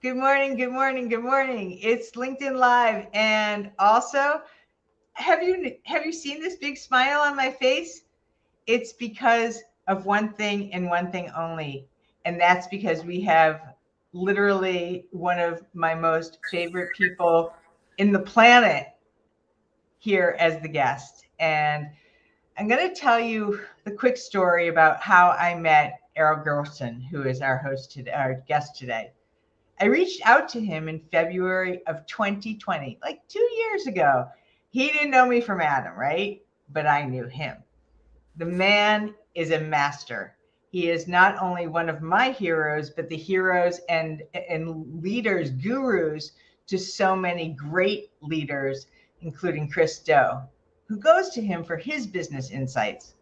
Good morning, good morning, good morning. It's LinkedIn Live. And also, have you seen this big smile on my face? It's because of one thing and one thing only. And that's because we have literally one of my most favorite people in the planet here as the guest. And I'm going to tell you the quick story about how I met Errol Gerson, who is our host today, our guest today. I reached out to him in February of 2020, like 2 years ago. He didn't know me from Adam, right? But I knew him. The man is a master. He is not only one of my heroes, but the heroes and leaders, gurus to so many great leaders, including Chris Do, who goes to him for his business insights.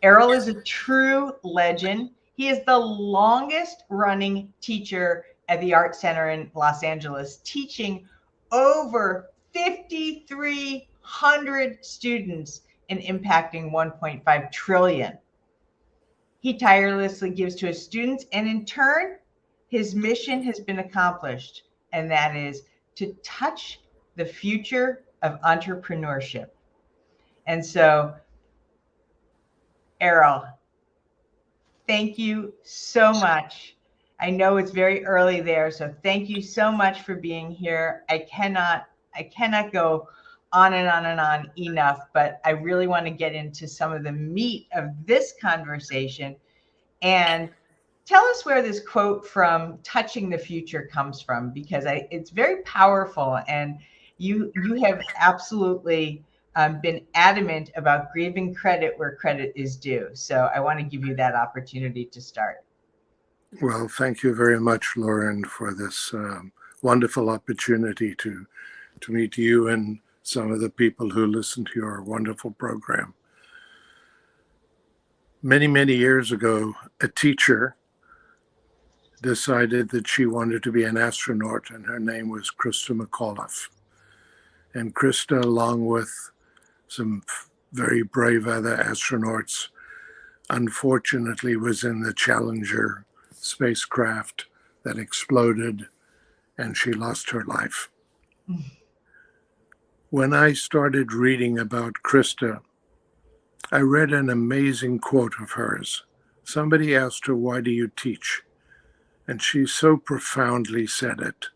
Errol is a true legend. He is the longest running teacher at the Art Center in Los Angeles, teaching over 5,300 students and impacting 1.5 trillion. He tirelessly gives to his students, and in turn, his mission has been accomplished, and that is to touch the future of entrepreneurship. And so, Errol, thank you so much. I know it's very early there, so thank you so much for being here. I cannot go on and on and on enough, but I really want to get into some of the meat of this conversation. And tell us where this quote from Touching the Future comes from, because it's very powerful, and you have absolutely been adamant about giving credit where credit is due. So I want to give you that opportunity to start. Well, thank you very much, Lauren, for this wonderful opportunity to meet you and some of the people who listen to your wonderful program. Many, many years ago, a teacher decided that she wanted to be an astronaut, and her name was Krista McAuliffe. And Krista, along with some very brave other astronauts, unfortunately was in the Challenger spacecraft that exploded, and she lost her life. When I started reading about Krista, I read an amazing quote of hers. Somebody asked her, "Why do you teach?" And she so profoundly said it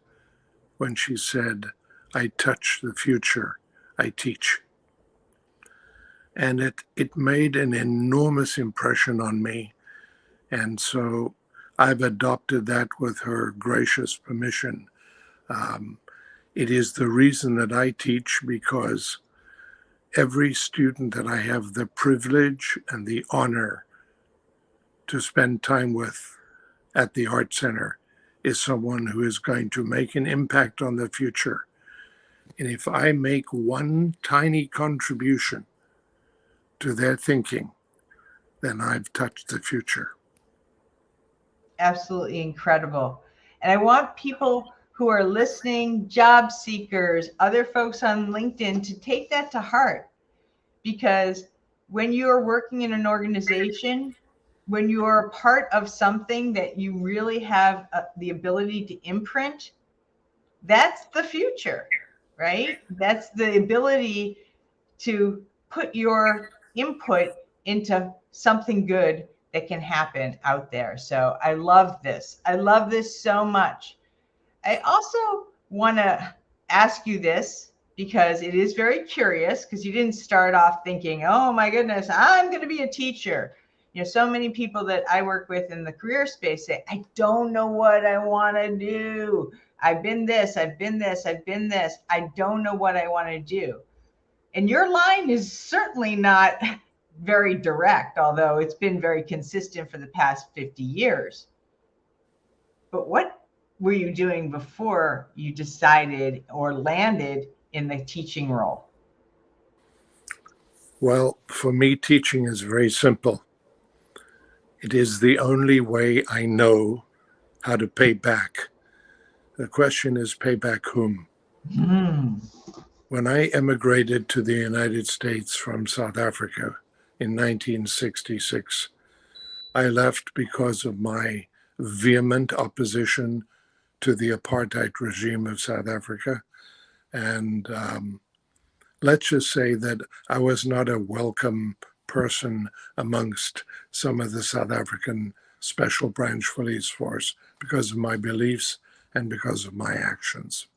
when she said, "I touch the future, I teach." And it made an enormous impression on me. And so I've adopted that with her gracious permission. It is the reason that I teach, because every student that I have the privilege and the honor to spend time with at the Art Center is someone who is going to make an impact on the future. And if I make one tiny contribution to their thinking, then I've touched the future. Absolutely incredible. And I want people who are listening, job seekers, other folks on LinkedIn, to take that to heart, because when you are working in an organization, when you are a part of something that you really have the ability to imprint, that's the future, right? That's the ability to put your input into something good that can happen out there. So I love this. I love this so much. I also want to ask you this because it is very curious, because you didn't start off thinking, oh my goodness, I'm going to be a teacher. You know, so many people that I work with in the career space say, I don't know what I want to do. I've been this, I've been this, I've been this. I don't know what I want to do. And your line is certainly not very direct, although it's been very consistent for the past 50 years. But what were you doing before you decided or landed in the teaching role? Well, for me, teaching is very simple. It is the only way I know how to pay back. The question is, pay back whom? Hmm. When I emigrated to the United States from South Africa in 1966, I left because of my vehement opposition to the apartheid regime of South Africa. And let's just say that I was not a welcome person amongst some of the South African Special Branch Police Force because of my beliefs and because of my actions.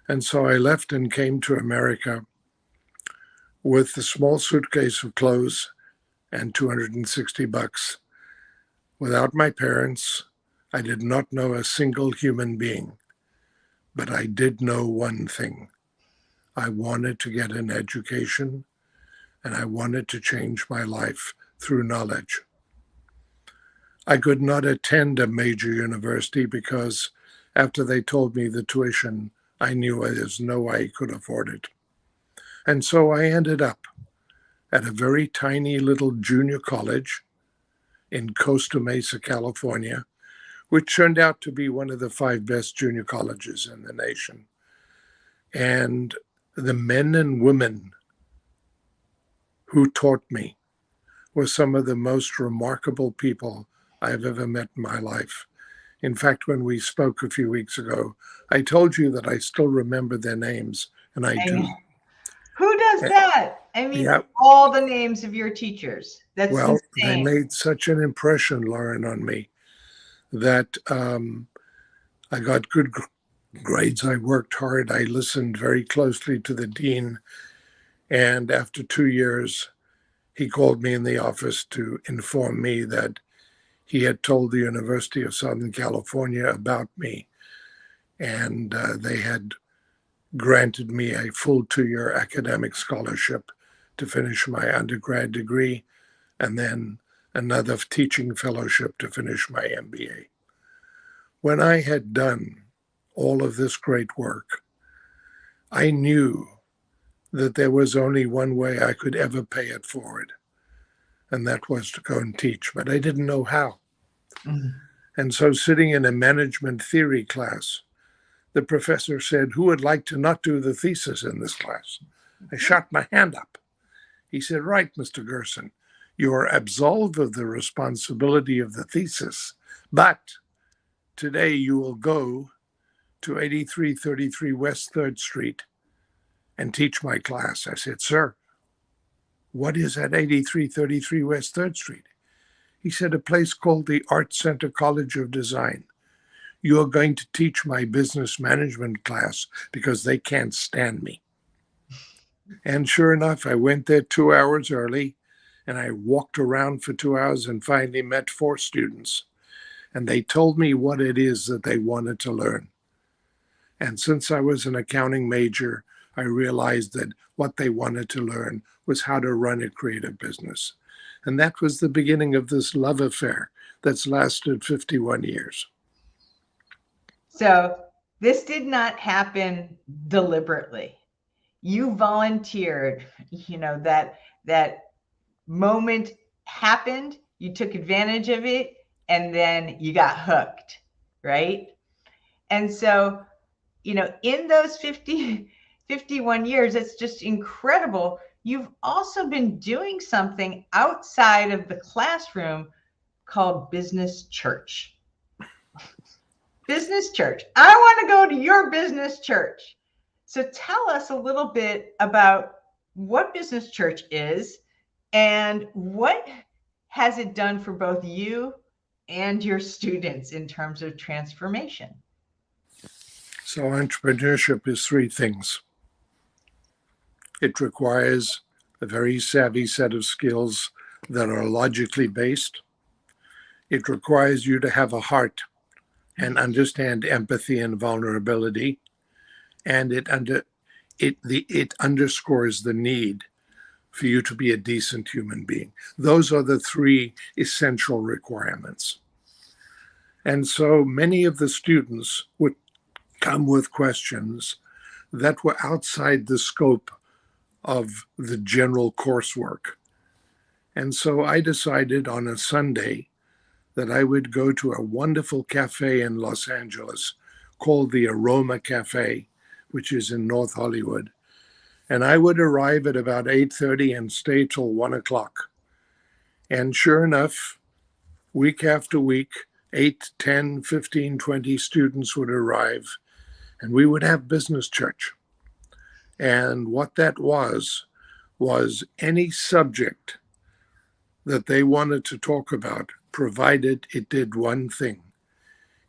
And so I left and came to America with a small suitcase of clothes and $260. Without my parents, I did not know a single human being, but I did know one thing. I wanted to get an education, and I wanted to change my life through knowledge. I could not attend a major university because after they told me the tuition, I knew there's no way I could afford it. And so I ended up at a very tiny little junior college in Costa Mesa, California, which turned out to be one of the 5 best junior colleges in the nation. And the men and women who taught me were some of the most remarkable people I've ever met in my life. In fact, when we spoke a few weeks ago, I told you that I still remember their names, and I do. Who does that? I mean, yeah. all the names of your teachers. That's well, insane. They made such an impression, Lauren, on me that I got good grades. I worked hard. I listened very closely to the dean. And after 2 years, he called me in the office to inform me that he had told the University of Southern California about me. And they had granted me a full 2-year academic scholarship to finish my undergrad degree, and then another teaching fellowship to finish my MBA. When I had done all of this great work, I knew that there was only one way I could ever pay it forward, and that was to go and teach, but I didn't know how. Mm-hmm. And so sitting in a management theory class, the professor said, "Who would like to not do the thesis in this class?" I shot my hand up. He said, "Right, Mr. Gerson, you are absolved of the responsibility of the thesis, but today you will go to 8333 West 3rd Street and teach my class." I said, "Sir, what is at 8333 West 3rd Street?" He said, "A place called the Art Center College of Design. You are going to teach my business management class because they can't stand me." And sure enough, I went there 2 hours early, and I walked around for 2 hours and finally met 4 students. And they told me what it is that they wanted to learn. And since I was an accounting major, I realized that what they wanted to learn was how to run a creative business. And that was the beginning of this love affair that's lasted 51 years. So this did not happen deliberately. You volunteered, that moment happened, you took advantage of it, and then you got hooked, right? And so, in those 51 years, it's just incredible. You've also been doing something outside of the classroom called business church. Business church. I want to go to your business church. So tell us a little bit about what business church is and what has it done for both you and your students in terms of transformation. So entrepreneurship is 3 things. It requires a very savvy set of skills that are logically based. It requires you to have a heart and understand empathy and vulnerability. And it underscores the need for you to be a decent human being. Those are the 3 essential requirements. And so many of the students would come with questions that were outside the scope of the general coursework. And so I decided on a Sunday that I would go to a wonderful cafe in Los Angeles called the Aroma Cafe, which is in North Hollywood. And I would arrive at about 8:30 and stay till 1 o'clock. And sure enough, week after week, 8, 10, 15, 20 students would arrive, and we would have business church. And what that was any subject that they wanted to talk about, provided it did one thing.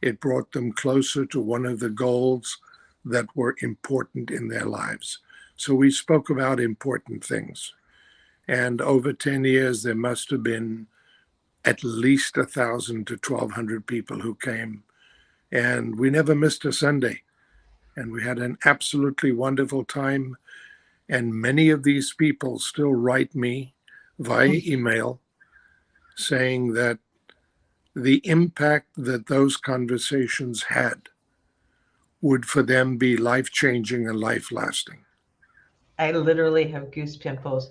It brought them closer to one of the goals that were important in their lives. So we spoke about important things. And over 10 years, there must have been at least 1,000 to 1,200 people who came. And we never missed a Sunday. And we had an absolutely wonderful time. And many of these people still write me via email saying that the impact that those conversations had would for them be life-changing and life-lasting. I literally have goose pimples.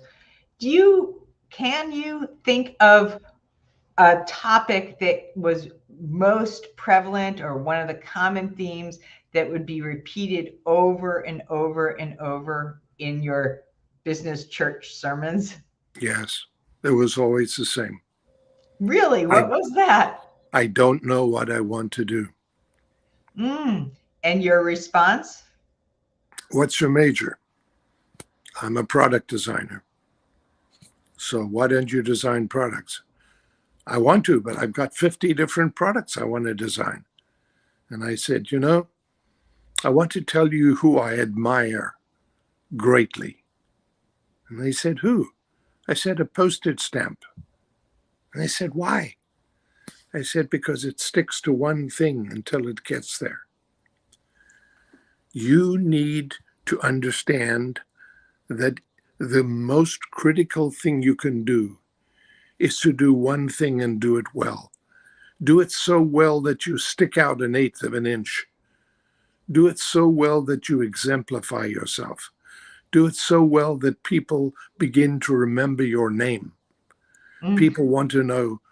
Can you think of a topic that was most prevalent or one of the common themes that would be repeated over and over and over in your business church sermons? Yes, it was always the same. Really? What was that? I don't know what I want to do. And your response? What's your major? I'm a product designer. So why don't you design products? I want to, but I've got 50 different products I want to design. And I said, I want to tell you who I admire greatly. And they said, who? I said, a postage stamp. And they said, why? I said, because it sticks to one thing until it gets there. You need to understand that the most critical thing you can do is to do one thing and do it well. Do it so well that you stick out 1/8 of an inch. Do it so well that you exemplify yourself. Do it so well that people begin to remember your name. People want to know,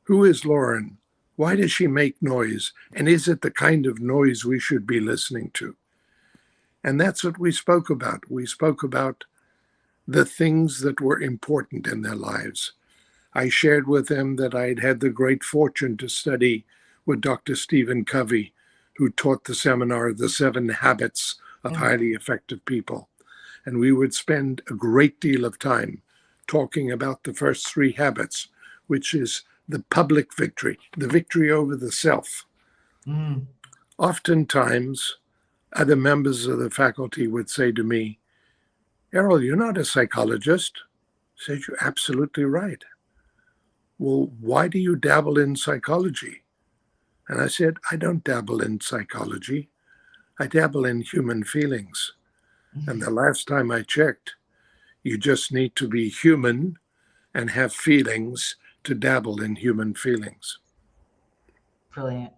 who is Lauren? Why does she make noise? And is it the kind of noise we should be listening to? And that's what we spoke about. We spoke about the things that were important in their lives. I shared with them that I'd had the great fortune to study with Dr. Stephen Covey, who taught the seminar, The 7 Habits of Highly Effective People. And we would spend a great deal of time talking about the first 3 habits, which is the public victory, the victory over the self. Oftentimes, other members of the faculty would say to me, Errol, you're not a psychologist. I said, you're absolutely right. Well, why do you dabble in psychology? And I said, I don't dabble in psychology. I dabble in human feelings. And the last time I checked, you just need to be human and have feelings to dabble in human feelings. Brilliant.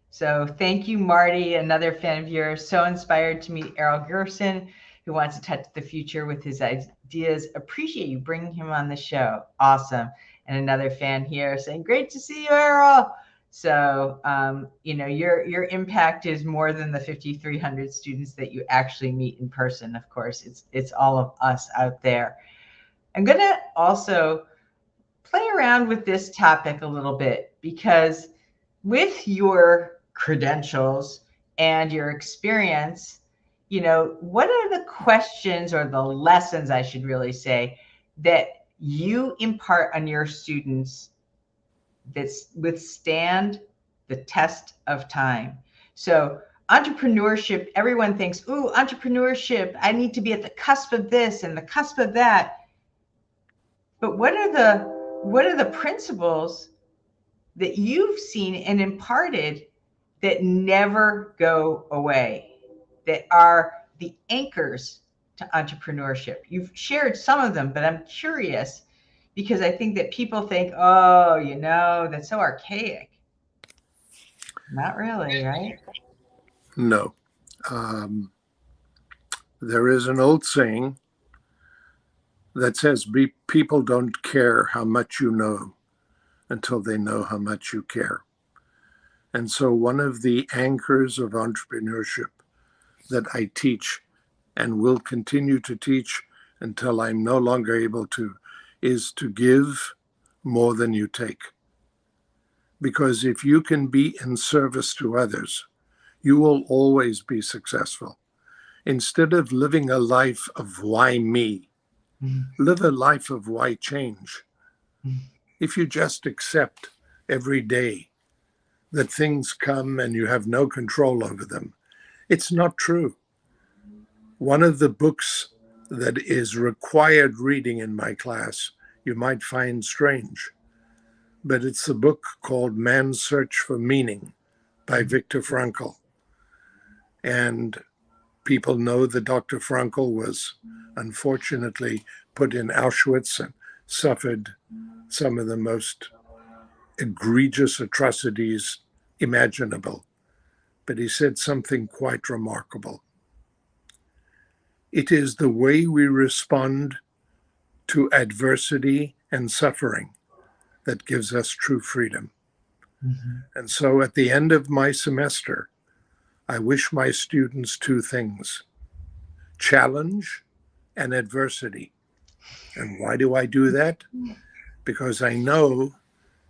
So thank you, Marty, another fan of yours. So inspired to meet Errol Gerson, who wants to touch the future with his ideas. Appreciate you bringing him on the show. Awesome. And another fan here saying, great to see you, Errol. So, your impact is more than the 5,300 students that you actually meet in person. Of course, it's all of us out there. I'm going to also play around with this topic a little bit, because with your credentials and your experience, what are the questions, or the lessons, I should really say, that you impart on your students that withstand the test of time? So entrepreneurship, everyone thinks, ooh, entrepreneurship, I need to be at the cusp of this and the cusp of that. But what are the principles that you've seen and imparted that never go away, that are the anchors to entrepreneurship? You've shared some of them, but I'm curious, because I think that people think, oh, that's so archaic. Not really, right? No. There is an old saying that says, people don't care how much you know until they know how much you care. And so one of the anchors of entrepreneurship that I teach and will continue to teach until I'm no longer able to, is to give more than you take. because if you can be in service to others, you will always be successful. Instead of living a life of why me, live a life of why change. If you just accept every day that things come and you have no control over them, it's not true. One of the books that is required reading in my class, you might find strange, but it's a book called Man's Search for Meaning by Viktor Frankl. And people know that Dr. Frankl was unfortunately put in Auschwitz and suffered some of the most egregious atrocities imaginable. But he said something quite remarkable. It is the way we respond to adversity and suffering that gives us true freedom. And so at the end of my semester, I wish my students two things: challenge and adversity. And why do I do that? Because I know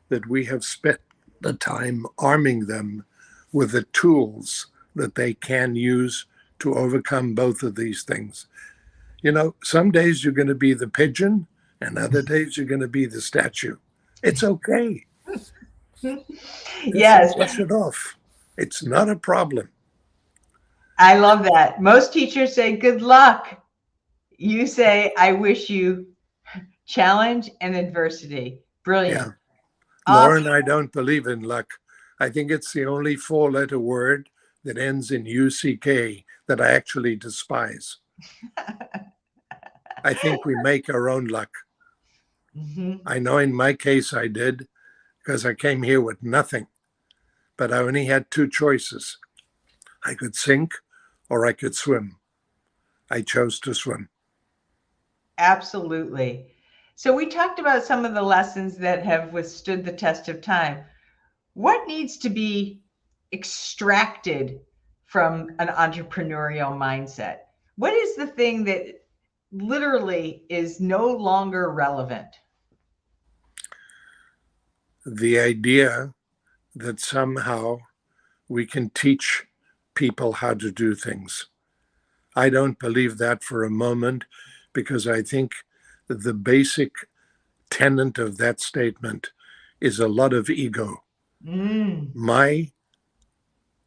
that we have spent the time arming them with the tools that they can use to overcome both of these things. You know, some days you're going to be the pigeon, and other days you're going to be the statue. It's okay. Yes. Brush it off. It's not a problem. I love that. Most teachers say, good luck. You say, I wish you challenge and adversity. Brilliant. Yeah. Awesome. Lauren, I don't believe in luck. I think it's the only four-letter word that ends in UCK that I actually despise. I think we make our own luck. I know in my case I did, because I came here with nothing. But I only had two choices. I could sink or I could swim. I chose to swim. Absolutely. So we talked about some of the lessons that have withstood the test of time. What needs to be extracted from an entrepreneurial mindset? What is the thing that literally is no longer relevant? The idea that somehow we can teach people how to do things. I don't believe that for a moment, because I think the basic tenet of that statement is a lot of ego. My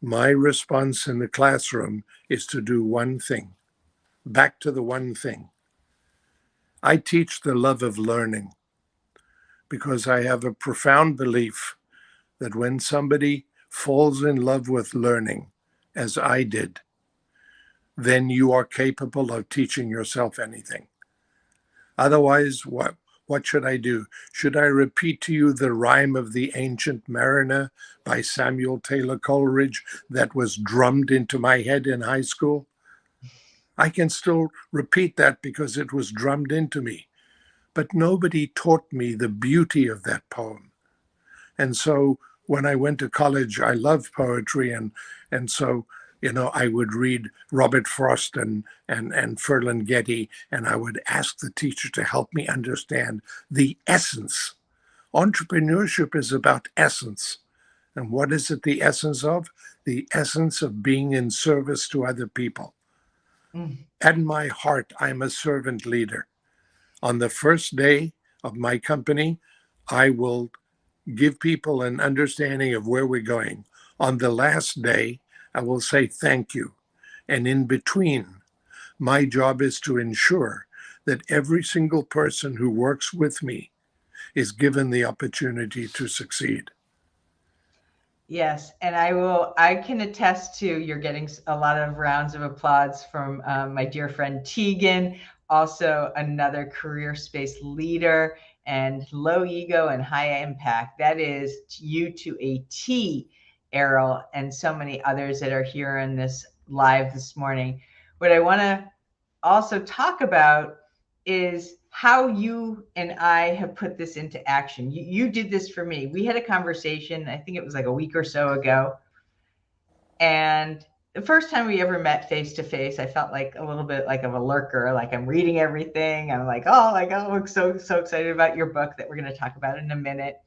response in the classroom is to do one thing. Back to the one thing. I teach the love of learning because I have a profound belief that when somebody falls in love with learning, as I did, then you are capable of teaching yourself anything. Otherwise, what should I do? Should I repeat to you the rhyme of the Ancient Mariner by Samuel Taylor Coleridge that was drummed into my head in high school? I can still repeat that because it was drummed into me. But nobody taught me the beauty of that poem. And so when I went to college, I loved poetry. And so, you know, I would read Robert Frost and Ferlinghetti, and I would ask the teacher to help me understand the essence. Entrepreneurship is about essence. And what is it the essence of? The essence of being in service to other people. At my heart, I'm a servant leader. On the first day of my company, I will give people an understanding of where we're going. On the last day, I will say thank you. And in between, my job is to ensure that every single person who works with me is given the opportunity to succeed. Yes, and I can attest to you're getting a lot of rounds of applause from my dear friend Tegan, also another career space leader and low ego and high impact. That is you to a T, Errol, and so many others that are here in this live this morning. What I want to also talk about is how you and I have put this into action. You did this for me. We had a conversation, I think it was like a week or so ago. And the first time we ever met face to face, I felt like a little bit like of a lurker, like I'm reading everything. I'm like, oh, I'm so excited about your book that we're going to talk about in a minute.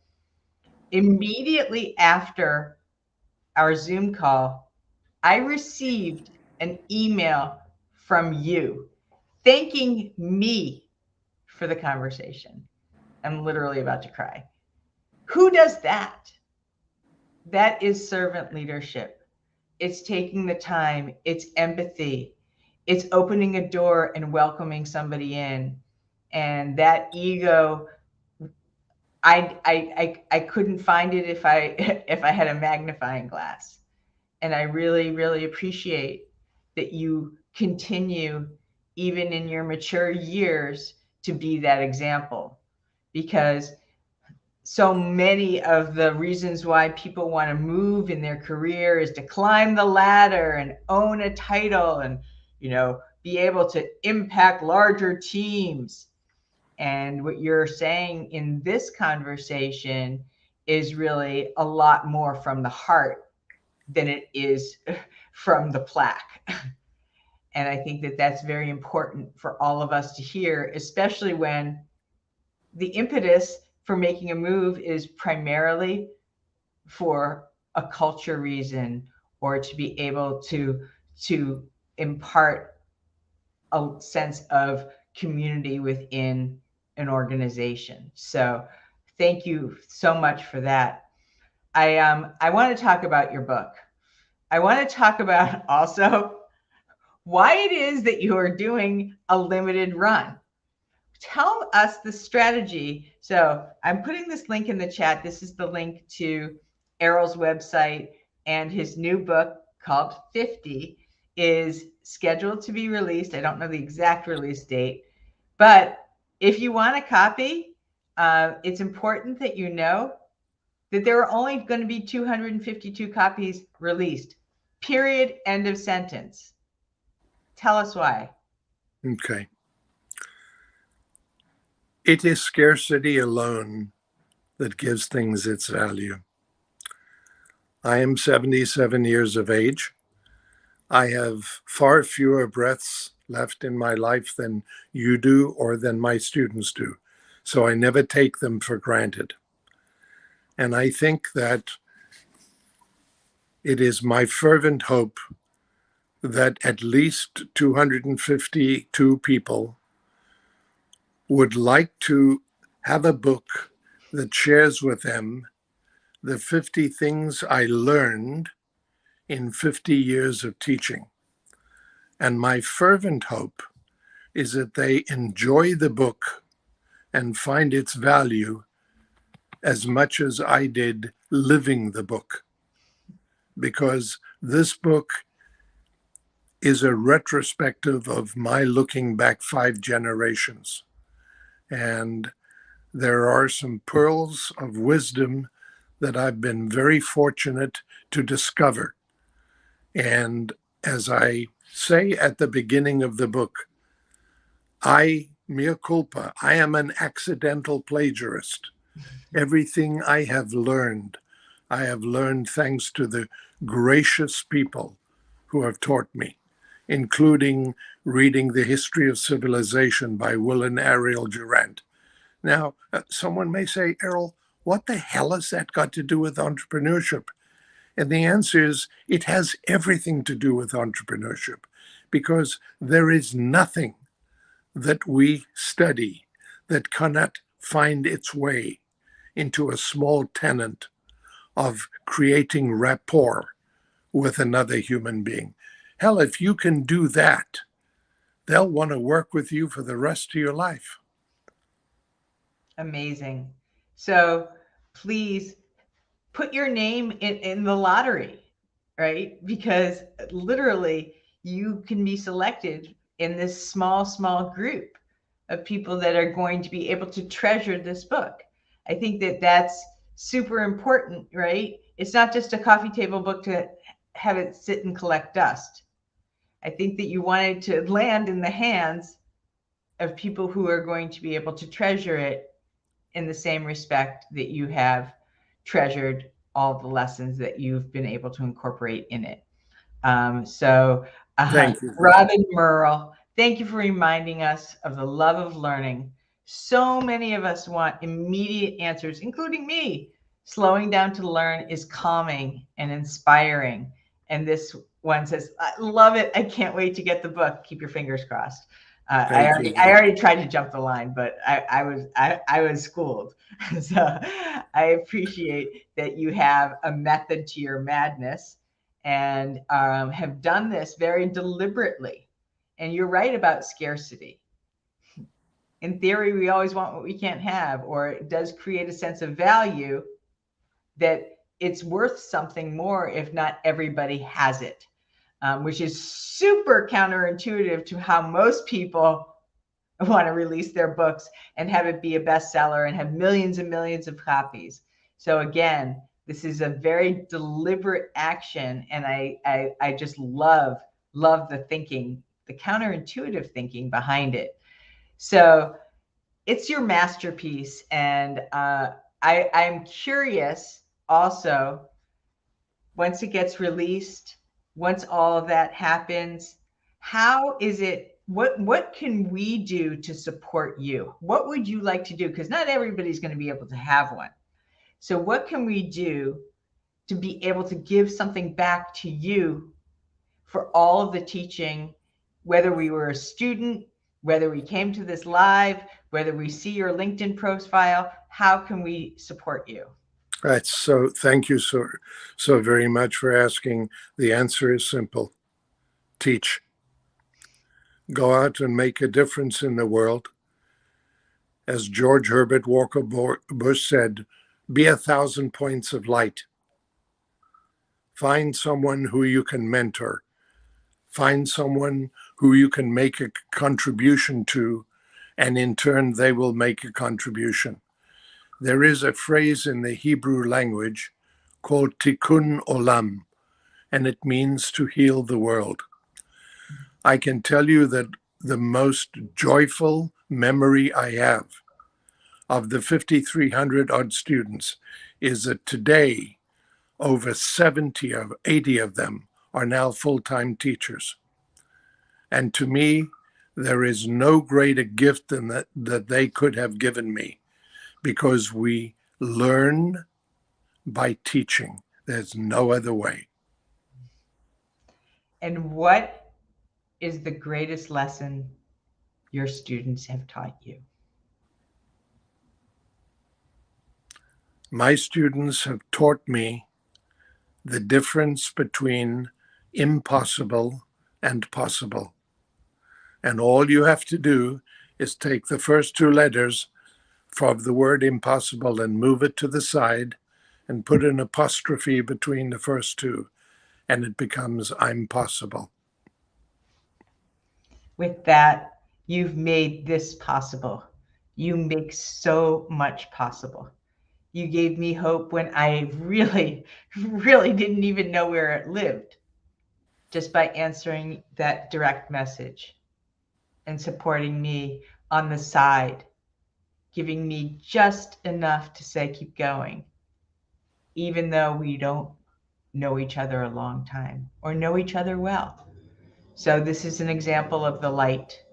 Immediately after our Zoom call, I received an email from you thanking me for the conversation. I'm literally about to cry. Who does that? That is servant leadership. It's taking the time, it's empathy, it's opening a door and welcoming somebody in. And that ego, I couldn't find it if I if I had a magnifying glass. And I really, really appreciate that you continue, even in your mature years, to be that example. Because so many of the reasons why people want to move in their career is to climb the ladder and own a title and, be able to impact larger teams. And what you're saying in this conversation is really a lot more from the heart than it is from the plaque. And I think that that's very important for all of us to hear, especially when the impetus for making a move is primarily for a culture reason, or to be able to impart a sense of community within an organization. So thank you so much for that. I want to talk about your book. I want to talk about also why it is that you are doing a limited run. Tell us the strategy. So I'm putting this link in the chat. This is the link to Errol's website, and his new book called 50 is scheduled to be released. I don't know the exact release date, but if you want a copy, it's important that you know that there are only going to be 252 copies released. Period. End of sentence. Tell us why. Okay. It is scarcity alone that gives things its value. I am 77 years of age. I have far fewer breaths left in my life than you do or than my students do. So I never take them for granted. And I think that it is my fervent hope that at least 252 people would like to have a book that shares with them the 50 things I learned in 50 years of teaching. And my fervent hope is that they enjoy the book and find its value as much as I did living the book. Because this book is a retrospective of my looking back 5 generations. And there are some pearls of wisdom that I've been very fortunate to discover. And as I say at the beginning of the book, mea culpa, I am an accidental plagiarist. Everything I have learned thanks to the gracious people who have taught me, including reading The History of Civilization by Will and Ariel Durant. Now, someone may say, Errol, what the hell has that got to do with entrepreneurship? And the answer is, it has everything to do with entrepreneurship, because there is nothing that we study that cannot find its way into a small tenet of creating rapport with another human being. Hell, if you can do that, they'll want to work with you for the rest of your life. Amazing. So please put your name in the lottery, right? Because literally you can be selected in this small group of people that are going to be able to treasure this book. I think that that's super important, right? It's not just a coffee table book to have it sit and collect dust. I think that you wanted to land in the hands of people who are going to be able to treasure it in the same respect that you have treasured all the lessons that you've been able to incorporate in it. Thank you. Robin Merle, thank you for reminding us of the love of learning. So many of us want immediate answers, including me. Slowing down to learn is calming and inspiring. And this one says, I love it. I can't wait to get the book. Keep your fingers crossed. Thank you. I already tried to jump the line, but I was schooled. So I appreciate that you have a method to your madness and have done this very deliberately. And you're right about scarcity. In theory, we always want what we can't have, or it does create a sense of value that it's worth something more if not everybody has it, which is super counterintuitive to how most people want to release their books and have it be a bestseller and have millions and millions of copies. So again, this is a very deliberate action, and I just love the thinking, the counterintuitive thinking behind it. So it's your masterpiece, and I'm curious also, once it gets released, once all of that happens, how is it, what can we do to support you? What would you like to do? Because not everybody's going to be able to have one. So what can we do to be able to give something back to you for all of the teaching, whether we were a student, whether we came to this live, whether we see your LinkedIn profile? How can we support you? Right. So thank you so very much for asking. The answer is simple. Teach. Go out and make a difference in the world. As George Herbert Walker Bush said, be 1,000 points of light. Find someone who you can mentor. Find someone who you can make a contribution to, and in turn, they will make a contribution. There is a phrase in the Hebrew language called tikkun olam, and it means to heal the world. I can tell you that the most joyful memory I have of the 5,300 odd students is that today, over 70 of 80 of them are now full-time teachers. And to me, there is no greater gift than that they could have given me, because we learn by teaching. There's no other way. And what is the greatest lesson your students have taught you? My students have taught me the difference between impossible and possible. And all you have to do is take the first two letters of the word impossible and move it to the side and put an apostrophe between the first two, and it becomes I'm possible. With that, you've made this possible. You make so much possible. You gave me hope when I really, really didn't even know where it lived, just by answering that direct message and supporting me on the side, giving me just enough to say, keep going, even though we don't know each other a long time or know each other well. So this is an example of the light.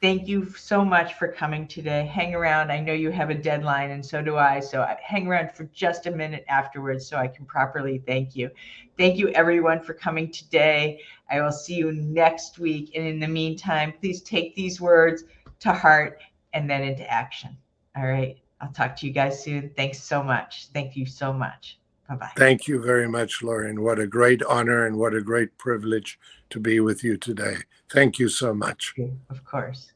Thank you so much for coming today. Hang around. I know you have a deadline, and so do I. So hang around for just a minute afterwards so I can properly thank you. Thank you, everyone, for coming today. I will see you next week. And in the meantime, please take these words to heart and then into action. All right. I'll talk to you guys soon. Thanks so much. Thank you so much. Bye-bye. Thank you very much, Lauren. What a great honor and what a great privilege to be with you today. Thank you so much. Of course.